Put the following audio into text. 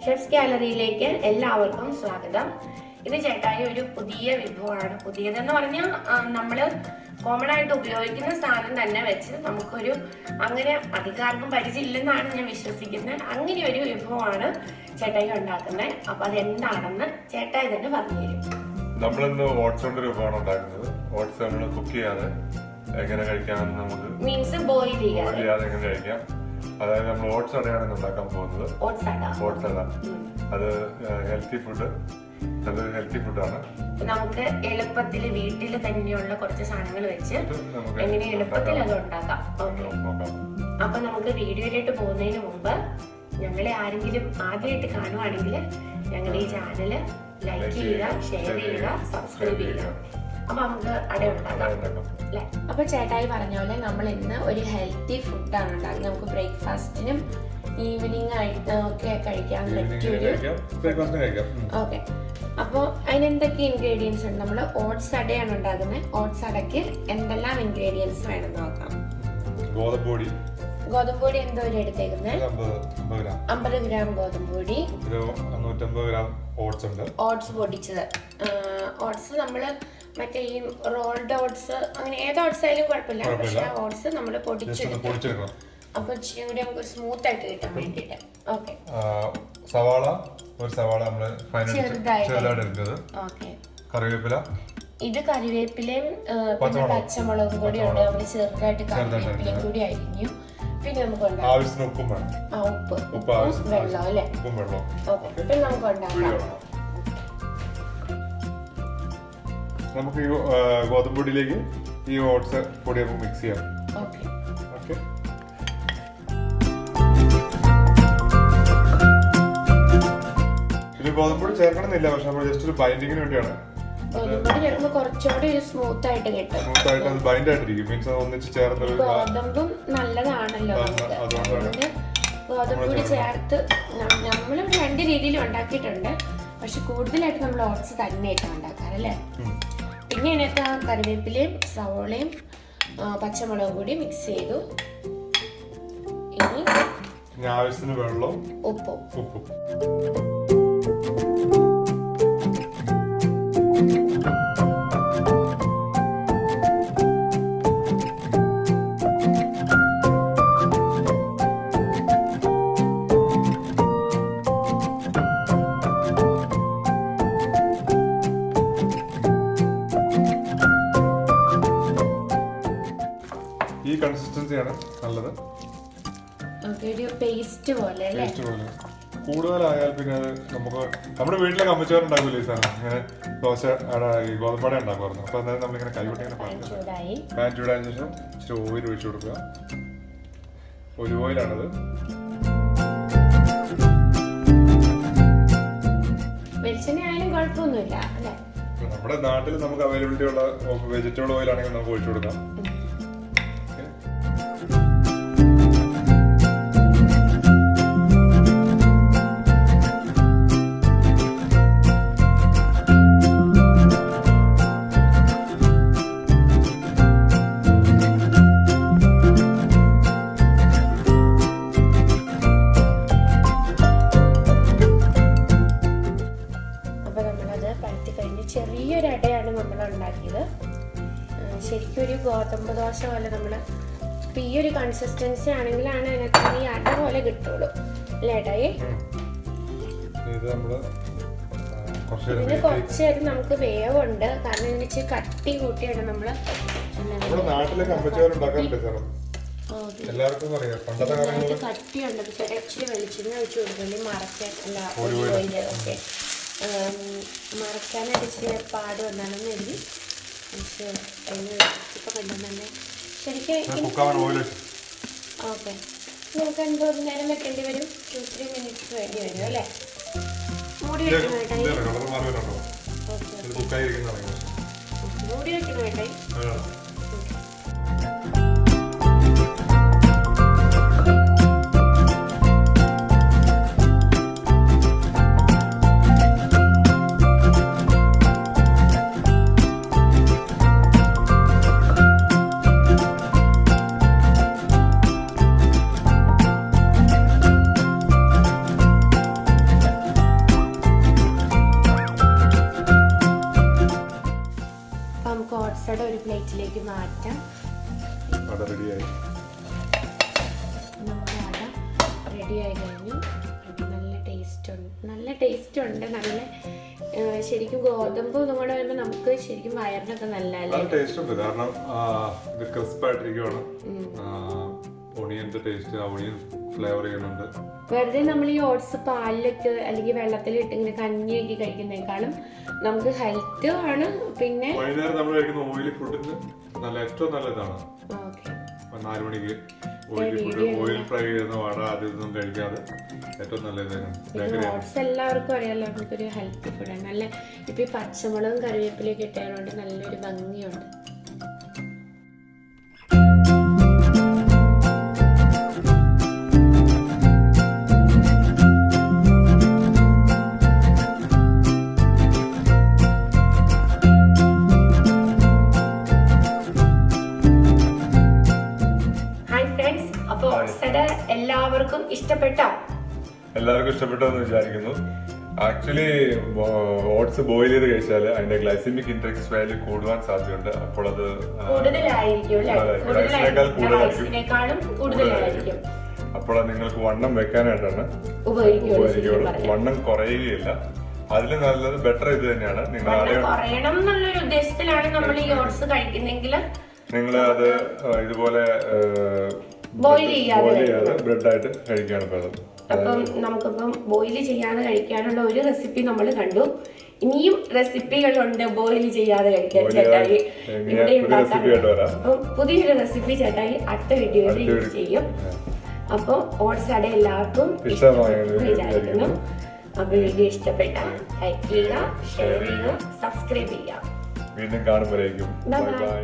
Chefs ഗാലറിയിലേക്ക് എല്ലാവർക്കും സ്വാഗതം. ഇത് ചേട്ടായി ഒരു പുതിയ വിഭവമാണ്. പുതിയതെന്ന് പറഞ്ഞാൽ നമ്മൾ കോമൺ ആയിട്ട് ഉപയോഗിക്കുന്ന സാധനം തന്നെ വെച്ച് നമുക്കൊരു അങ്ങനെ അധികാർക്കും പരിചയമില്ലെന്നാണ് ഞാൻ വിശ്വസിക്കുന്നത്. അങ്ങനെ ഒരു വിഭവമാണ് ചേട്ടായി ഉണ്ടാക്കുന്നത്. അപ്പൊ അതെന്താണെന്ന് ചേട്ടായി തന്നെ പറഞ്ഞുതരും. നമ്മളിന്ന് ഓട്സ് കൊണ്ട് ഒരു വിഭവമാണ് ഉണ്ടാക്കുന്നത്. ഓട്സ് നമ്മൾ കുക്ക് ചെയ്യാതെ എങ്ങനെ കഴിക്കാമെന്ന് നമുക്ക് മീൻസ് ബോയിൽ ചെയ്യാതെ എങ്ങനെ കഴിക്കാം. അതായത് നമ്മൾ ഓട്സ് അടയാണ് ഉണ്ടാക്കാൻ പോകുന്നത്. ഓട്സ് അട അത് ഹെൽത്തി ഫുഡ്, നല്ലൊരു ഹെൽത്തി ഫുഡാണ്. നമുക്ക് എളുപ്പത്തിൽ വീട്ടിൽ തന്നെയുള്ള കുറച്ച് സാധനങ്ങൾ വെച്ച് എങ്ങനെ എളുപ്പത്തിൽ അത് ഉണ്ടാക്കാം. അപ്പൊ നമുക്ക് വീഡിയോയിലോട്ട് പോകുന്നതിന് മുമ്പ് ഞങ്ങളെ ആരെങ്കിലും ആദ്യമായിട്ട് കാണുവാണെങ്കിൽ ഞങ്ങളുടെ ഈ ചാനല് ലൈക്ക് ചെയ്യുക, ഷെയർ ചെയ്യുക, സബ്സ്ക്രൈബ് ചെയ്യുക. അപ്പൊ നമുക്ക് അട ഉണ്ടാക്കാം അല്ലെ. അപ്പൊ ചേട്ടായി പറഞ്ഞ പോലെ നമ്മൾ ഇന്ന് ഒരു ഹെൽത്തി ഫുഡാണ് ഉണ്ടാക്കുന്നത്. നമുക്ക് ബ്രേക്ക്ഫാസ്റ്റിനും ഈവനിങ് ആയിട്ട് ഒക്കെ കഴിക്കാൻ പറ്റിയൊരു. ഓക്കെ, അപ്പോൾ അതിനെന്തൊക്കെ ഇൻഗ്രീഡിയൻസ് ഉണ്ട്? നമ്മൾ ഓട്സ് അടയാണ് ഉണ്ടാക്കുന്നത്. ഓട്സ് അടയ്ക്ക് എന്തെല്ലാം ഇൻഗ്രീഡിയൻസ് വേണം നോക്കാം. ഗോതമ്പ് പൊടി എന്തോരം എടുത്തേക്കുന്നത്? 50 ഗ്രാം ഗോതമ്പ് പൊടി, 150 ഗ്രാം ഓട്സ് പൊടിച്ചത്. ഓട്സ് നമ്മള് മറ്റേ ഈ റോൾഡ് ഓട്സ് അങ്ങനെ ഏത് ഓട്സ് ആയാലും കുഴപ്പമില്ല, പക്ഷെ ഓട്സ് നമ്മൾ പൊടിച്ചെടുക്കണം. അപ്പൊ ഇച്ചിരി കൂടി നമുക്ക് സ്മൂത്ത് ആയിട്ട് കിട്ടാൻ വേണ്ടിട്ട്. ഓക്കെ, സവാള നമ്മള് കറിവേപ്പില, ഇത് കറിവേപ്പിലയും പിന്നെ പച്ചമുളകും കൂടി ഉണ്ട്. നമ്മള് ചെറുതായിട്ട് കറിവേപ്പിലയും കൂടി അരിഞ്ഞു. പിന്നെ നമുക്ക് ഉപ്പ് വെള്ളം അല്ലെ. ഓക്കെ, പിന്നെ നമുക്ക് ഉണ്ടാക്കാം. നമുക്ക് ഈ ഗോതമ്പ് പൊടിയിലേക്ക് ഈ ഓട്സ് പൊടി നമുക്ക് മിക്സ് ചെയ്യാം. ഓക്കെ, ഇത് ഗോതമ്പ് പൊടി ചേർക്കണമെന്നില്ല, പക്ഷെ നമ്മൾ ജസ്റ്റ് ഒരു ബൈൻഡിങ്ങിന് വേണ്ടിയാണ്. കുറച്ചുകൂടി സ്മൂത്ത് ആയിട്ട് കിട്ടും. സ്മൂത്ത് ആയിട്ട് അത് ബൈൻഡ് ആയിട്ടിരിക്കും. മീൻസ് ഒന്നിച്ച് ചേർത്ത് ഗോതമ്പും നല്ലതാണല്ലോ. ഗോതമ്പ് പൊടി ചേർത്ത് നമ്മൾ രണ്ട് രീതിയിൽ ഉണ്ടാക്കിയിട്ടുണ്ട്, പക്ഷെ കൂടുതലായിട്ട് നമ്മൾ ഓട്സ് തന്നെയായിട്ട് ഉണ്ടാക്കാറല്ലേ. പിന്നെ ഇതിനകത്ത് കറിവേപ്പിലയും സവോളയും പച്ചമുളകും കൂടി മിക്സ് ചെയ്തു. ഇനി ആവശ്യത്തിന് വെള്ളവും ഉപ്പും. ഈ കൺസിസ്റ്റൻസിയാണ് നല്ലത്. പേസ്റ്റ് പോലെ കൂടുതലായാൽ പിന്നെ അത് നമുക്ക് നമ്മുടെ വീട്ടിലൊക്കെ അമ്മച്ചോറുണ്ടാക്കൂലേ ഈ സാധനം, ഇങ്ങനെ ദോശ ഗോതമ്പട ഉണ്ടാക്കുമായിരുന്നു. അപ്പൊ അതായത് നമ്മളിങ്ങനെ കൈവിട്ട് ഇങ്ങനെ പാൻ ചൂടായതിനു ശേഷം ഇച്ചിരി ഓയിൽ ഒഴിച്ചു കൊടുക്കുക. ഒലിവ് ഓയിലാണത്. നമ്മുടെ നാട്ടിൽ നമുക്ക് അവൈലബിലിറ്റി ഉള്ള വെജിറ്റബിൾ ഓയിൽ ആണെങ്കിൽ നമുക്ക് ഒഴിച്ചു കൊടുക്കാം. ചെറിയൊരു അടയാണ് നമ്മൾ ഉണ്ടാക്കിയത്. ശരിക്കും ഒരു ഗോതമ്പ് ദോശ പോലെ നമ്മൾ ഇപ്പം ഈ ഒരു കൺസിസ്റ്റൻസി ആണെങ്കിലാണ് അതിനകത്ത് ഈ അട പോലെ കിട്ടുള്ളൂ അല്ലേ ഏട്ടായി. ഇതിന് കുറച്ച് നേരം നമുക്ക് വേവുണ്ട്, കാരണം ഇതിന് ഇച്ചിരി കട്ടി കൂട്ടിയാണ് നമ്മൾ കട്ടിയുണ്ട്. ചേട്ടാ ഇച്ചിരി വെളിച്ചെണ്ണ ഒഴിച്ചു കൊടുക്കുന്നുണ്ട് മറക്കാൻ. അല്ല, ഓക്കെ, മറക്കാനായിട്ട് ഇച്ചിരി പാട് വന്നാണെന്ന് എഴുതി ഇപ്പൊ കൊണ്ടുവന്നെ. ശരിക്കും ഓക്കെ, നമുക്ക് എന്തോ നേരം വെക്കേണ്ടി വരും. 2-3 മിനിറ്റ്സ് വേണ്ടി വരും അല്ലേ. മൂടി വെക്കണം ഏട്ടായി. മൂടി വെക്കണം ഏട്ടായി. അട ഒരു പ്ലേറ്റിലേക്ക് മാറ്റാം. അട റെഡിയായി. നമ്മുടെ അട റെഡിയായി കഴിഞ്ഞു. നല്ല ടേസ്റ്റ് ഉണ്ട്. നല്ല ശരിക്കും ഗോതമ്പ് നമ്മുടെ വരുമ്പോൾ നമുക്ക് ശരിക്കും വയറിനൊക്കെ നല്ല ടേസ്റ്റ് ഉണ്ട്. കാരണം ഇത് ക്രിസ്പായിട്ടിരിക്കുവാണ്. ഓണിയന്റെ ടേസ്റ്റ്, ഓണിയൻ ഫ്ലേവർ ചെയ്യുന്നുണ്ട്. വെറുതെ നമ്മൾ ഈ ഓട്സ് പാലിലൊക്കെ അല്ലെങ്കിൽ വെള്ളത്തിലിട്ട് ഇങ്ങനെ കഞ്ഞിയൊക്കെ കഴിക്കുന്നതിനേക്കാളും നമുക്ക് ഹെൽത്ത് ആണ്. പിന്നെ വൈകുന്നേരം നമ്മൾ കഴിക്കുന്ന ഓയിലി ഫുഡിന് ഏറ്റവും നല്ലതാണ്. 4 മണിക്ക് ഓയിൽ ഫ്രൈ ചെയ്യുന്ന വട അതൊന്നും കഴിക്കാതെ ഏറ്റവും നല്ലതാണ്. ഓട്സ് എല്ലാവർക്കും അറിയാലോ, നമുക്കൊരു ഹെൽത്തി ഫുഡാണ്. നല്ല ഇപ്പൊ ഈ പച്ചമുളകും കറിവേപ്പിലൊക്കെ ഇട്ടതുകൊണ്ട് നല്ലൊരു ഭംഗിയുണ്ട്. എല്ലാവർക്കും ഇഷ്ടപ്പെട്ടെന്ന് വിചാരിക്കുന്നു. ആക്ച്വലി ഓട്സ് ബോയിൽ ചെയ്ത് കഴിച്ചാൽ അതിന്റെ ഗ്ലൈസമിക് ഇൻഡെക്സ് വാല്യൂ കൂടുവാൻ സാധ്യതയുണ്ട്. അപ്പോൾ അത് കൂടുതലായിരിക്കും. അപ്പോൾ നിങ്ങൾക്ക് വണ്ണം വെക്കാനായിട്ടാണ് ഉപയോഗിക്കുള്ളൂ. വണ്ണം കുറയുകയില്ല. അതിൽ നല്ലത് ബെറ്റർ ഇത് തന്നെയാണ്. നിങ്ങൾ അത് ഇതുപോലെ ബോയിൽ ചെയ്യാതെ ബ്രെഡായിട്ട് കഴിക്കുകയാണ് പതിവ്. അപ്പം നമുക്കിപ്പം ബോയിൽ ചെയ്യാതെ കഴിക്കാനുള്ള ഒരു റെസിപ്പി നമ്മൾ കണ്ടു. ഇനിയും റെസിപ്പികളുണ്ട് ബോയിൽ ചെയ്യാതെ കഴിക്കാൻ ചേട്ടായി ഇവിടെ ഉണ്ടാക്കാൻ. അപ്പം പുതിയൊരു റെസിപ്പി ചേട്ടായി അടുത്ത വീഡിയോയിൽ യൂസ് ചെയ്യും. അപ്പോൾ ഓട്സ് അട എല്ലാവർക്കും വിചാരിക്കുന്നു. അപ്പൊ വീഡിയോ ഇഷ്ടപ്പെട്ടാൽ ലൈക്ക് ചെയ്യുക, ഷെയർ ചെയ്യുക, സബ്സ്ക്രൈബ് ചെയ്യുക. വീണ്ടും കാണുമ്പോഴേക്കും ബൈ.